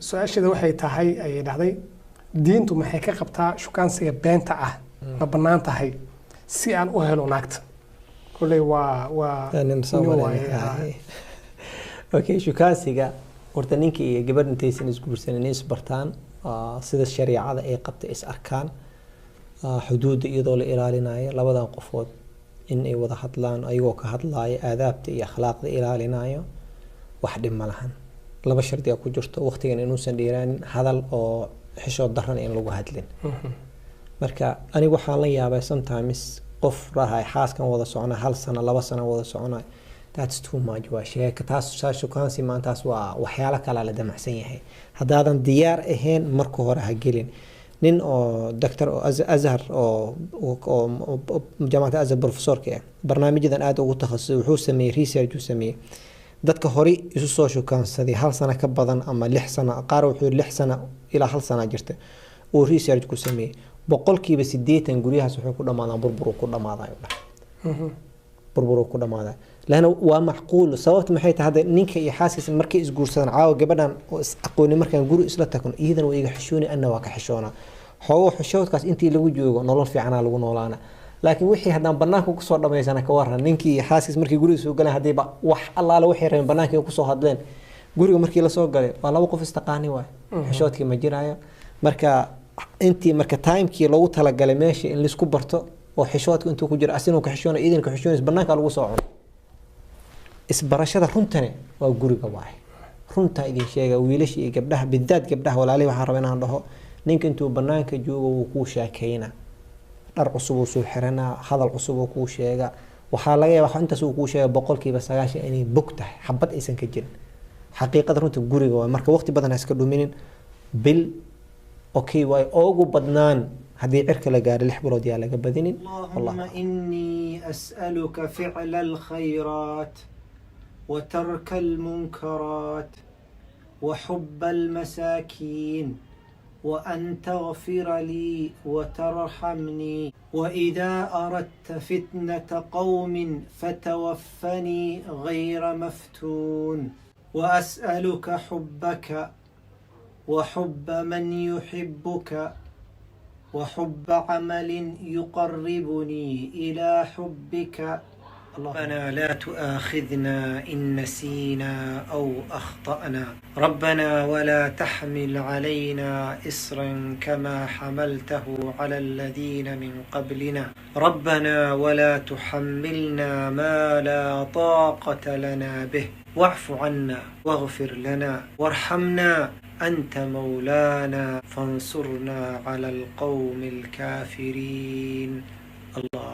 su-aasheeda waxay tahay ayay dhahday diintu maxay ka qabtaa shukaansiga beenta ah ma bannaan tahay si aan u helo naagta kulley waa okay shukaansiga horta ninka iyo gabadh intaysan isguursanin isbartaan sida shariicada ay qabtay is arkaan xuduudda iyadoo la ilaalinayo labadan qofood in ay wada hadlaan ayagoo ka hadlaaya aadaabta iyo akhlaaqda ilaalinayo wax dhib ma lahan laba shardi ku jirto waqtigan inuusan dheeraanin hadal oo xishood daran in lagu hadlin marka anigu waxaan la yaabay sometimes qof rahay xaaskan wada socona hal sano laba sano wada socona that's too much waa sheeka taas shukaansi maantaas waa waxyaalo kale la damacsan yahay haddaadan diyaar ahayn marka hore ha gelin nin oo doctor oo azhar oo jaamacadda azhar professorka ah barnaamijyadan aad ugu takhasusay wuxuu sameeyay research uu sameeyay dadka hore isu soo shukaansaday hal sano ka badan ama 6 sano qaar wuxuu 6 sano ilaa hal sano jirta oo research ku sameeyay boqolkiiba 80 guryahaas wuxuu ku dhamaadaan burbur ku dhamaadayo burbur ku dhamaada laana waa macquul sababta maxay tahay hada ninka iyo xaaskiisa markay isguursadaan caawa gabadhan oo aqooni markaan guri isla tagan iidan way iga xishooni anna waa ka xishoona xoogo xishoodkaas intii lagu joogo nolol fiican lagu noolaana laakiin wixii hadaan banaanka ku soo dhameysana ka waran ninkii iyo xaaskiisa markii guriga soo galeen hadii wax allaala wixii reen banaanka ku soo hadleen guriga markii la soo galay waa laba qof istaqaani waay xishoodkii ma jiraayo marka intii marka timekii loogu tala galay meesha in la isku barto oo xishoodku intuu ku jiro asinoo ka xishoona iidan ka xishoonis banaanka lagu soo cuno isbarashada runtane waa guriga waay runta idin sheega wiilasha iyo gabdhaha bidaad gabdhaha walaalihi waxa rabaa inaan dhaho ninka intuu banaanka joogo uu ku sheekayna dhar cusub uu soo xirana hadal cusub uu ku sheega waxa laga yaabaa intaas uu ku sheega boqolkiiba 90 inay bog tahay xabad aysan ka jirin xaqiiqada runta guriga waa marka waqti badan iska dhuminin bil okay way ugu badnaan هذه عرك لقاري الحبلو ديالك بدينين اللهم إني أسألك فعل الخيرات وترك المنكرات وحب المساكين وأن تغفر لي وترحمني وإذا أردت فتنة قوم فتوفني غير مفتون وأسألك حبك وحب من يحبك وحب عمل يقربني إلى حبك ربنا لا تؤاخذنا إن نسينا أو أخطأنا ربنا ولا تحمل علينا إصرا كما حملته على الذين من قبلنا ربنا ولا تحملنا ما لا طاقة لنا به واعف عنا واغفر لنا وارحمنا أنت مولانا فانصرنا على القوم الكافرين الله